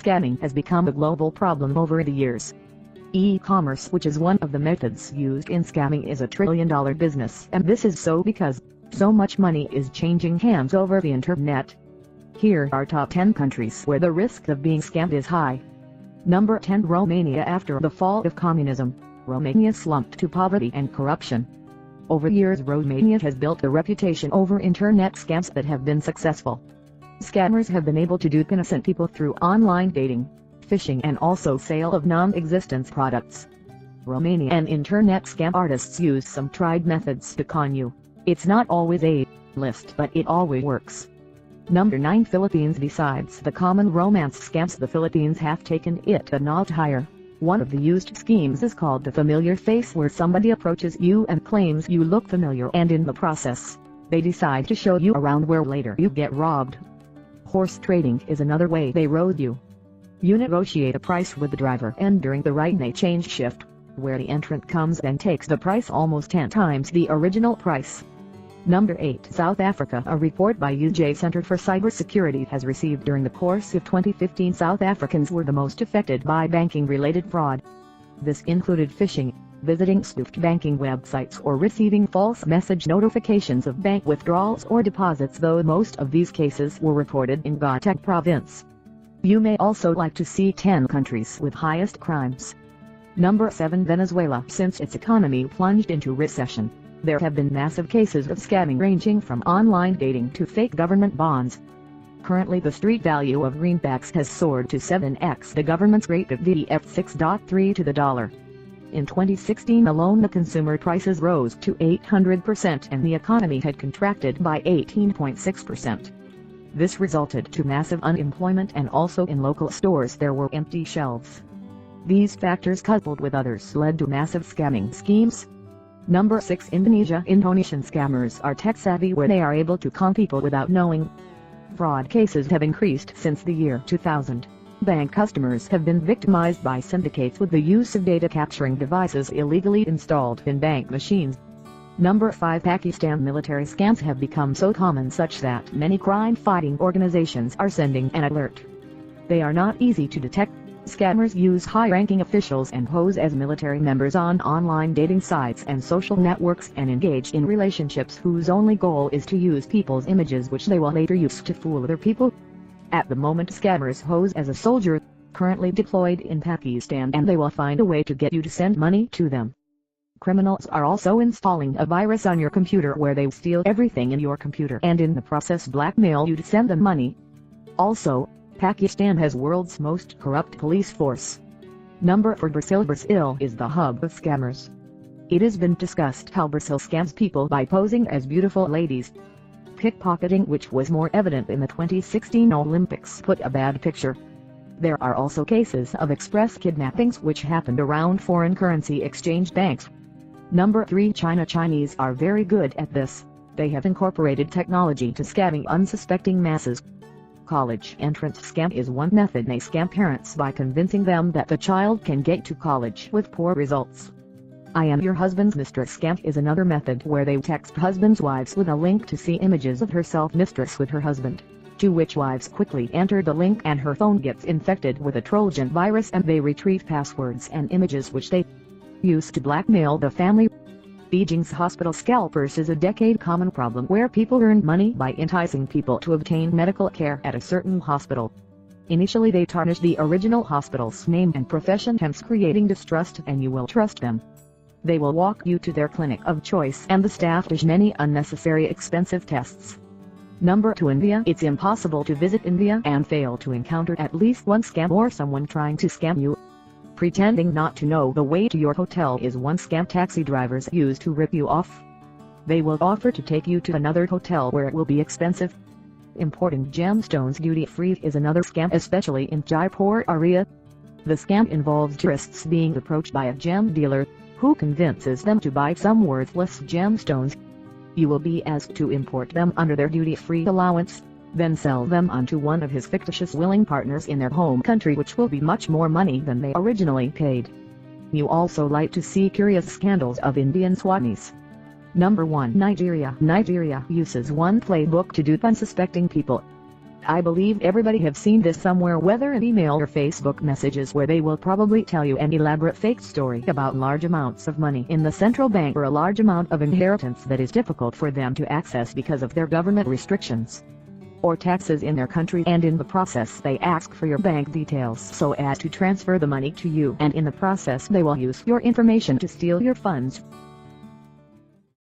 scamming has become a global problem over the years. E-commerce, which is one of the methods used in scamming, is a trillion-dollar business, and this is so because so much money is changing hands over the internet. Here are top 10 countries where the risk of being scammed is high. Number 10. Romania. After the fall of communism, Romania slumped to poverty and corruption. Over years, Romania has built a reputation over internet scams that have been successful. Scammers have been able to dupe innocent people through online dating, phishing, and also sale of non-existent products. Romanian internet scam artists use some tried methods to con you. It's not always a list, but it always works. Number 9. Philippines. Besides the common romance scams, the Philippines have taken it a notch higher. One of the used schemes is called the familiar face, where somebody approaches you and claims you look familiar, and in the process, they decide to show you around where later you get robbed. Horse trading is another way they road you. You negotiate a price with the driver, and during the ride they change shift, where the entrant comes and takes the price almost 10 times the original price. Number 8. South Africa. A report by UJ Center for Cybersecurity has received during the course of 2015 South Africans were the most affected by banking-related fraud. This included phishing, visiting spoofed banking websites, or receiving false message notifications of bank withdrawals or deposits, though most of these cases were reported in Gauteng province. You may also like to see 10 countries with highest crimes. Number 7. Venezuela. Since its economy plunged into recession, there have been massive cases of scamming ranging from online dating to fake government bonds. Currently, the street value of greenbacks has soared to 7x the government's rate of VF 6.3 to the dollar. In 2016 alone, the consumer prices rose to 800% and the economy had contracted by 18.6%. This resulted to massive unemployment, and also in local stores there were empty shelves. These factors, coupled with others, led to massive scamming schemes. Number 6. Indonesia. Indonesian scammers are tech-savvy, where they are able to con people without knowing. Fraud cases have increased since the year 2000. Bank customers have been victimized by syndicates with the use of data capturing devices illegally installed in bank machines. Number 5. Pakistan. Military scams have become so common such that many crime-fighting organizations are sending an alert. They are not easy to detect. Scammers use high-ranking officials and pose as military members on online dating sites and social networks, and engage in relationships whose only goal is to use people's images, which they will later use to fool other people. At the moment, scammers pose as a soldier, currently deployed in Pakistan, and they will find a way to get you to send money to them. Criminals are also installing a virus on your computer where they steal everything in your computer and in the process blackmail you to send them money. Also, Pakistan has world's most corrupt police force. Number 4. Brazil. Brazil is the hub of scammers. It has been discussed how Brazil scams people by posing as beautiful ladies. Pickpocketing, which was more evident in the 2016 Olympics, put a bad picture. There are also cases of express kidnappings which happened around foreign currency exchange banks. Number 3. China. Chinese are very good at this. They have incorporated technology to scamming unsuspecting masses. College entrance scam is one method. They scam parents by convincing them that the child can get to college with poor results. I am your husband's mistress scam is another method, where they text husbands' wives with a link to see images of herself mistress with her husband, to which wives quickly enter the link and her phone gets infected with a Trojan virus and they retrieve passwords and images which they use to blackmail the family. Beijing's hospital scalpers is a decade-common problem where people earn money by enticing people to obtain medical care at a certain hospital. Initially they tarnish the original hospital's name and profession, hence creating distrust, and you will trust them. They will walk you to their clinic of choice and the staff does many unnecessary expensive tests. Number 2. India. It's impossible to visit India and fail to encounter at least one scam or someone trying to scam you. Pretending not to know the way to your hotel is one scam taxi drivers use to rip you off. They will offer to take you to another hotel where it will be expensive. Importing gemstones duty-free is another scam, especially in Jaipur area. The scam involves tourists being approached by a gem dealer, who convinces them to buy some worthless gemstones. You will be asked to import them under their duty-free allowance, then sell them onto one of his fictitious willing partners in their home country, which will be much more money than they originally paid. You also like to see curious scandals of Indian swamis. Number 1. Nigeria. Nigeria uses one playbook to dupe unsuspecting people. I believe everybody have seen this somewhere, whether in email or Facebook messages, where they will probably tell you an elaborate fake story about large amounts of money in the central bank or a large amount of inheritance that is difficult for them to access because of their government restrictions or taxes in their country, and in the process they ask for your bank details so as to transfer the money to you, and in the process they will use your information to steal your funds.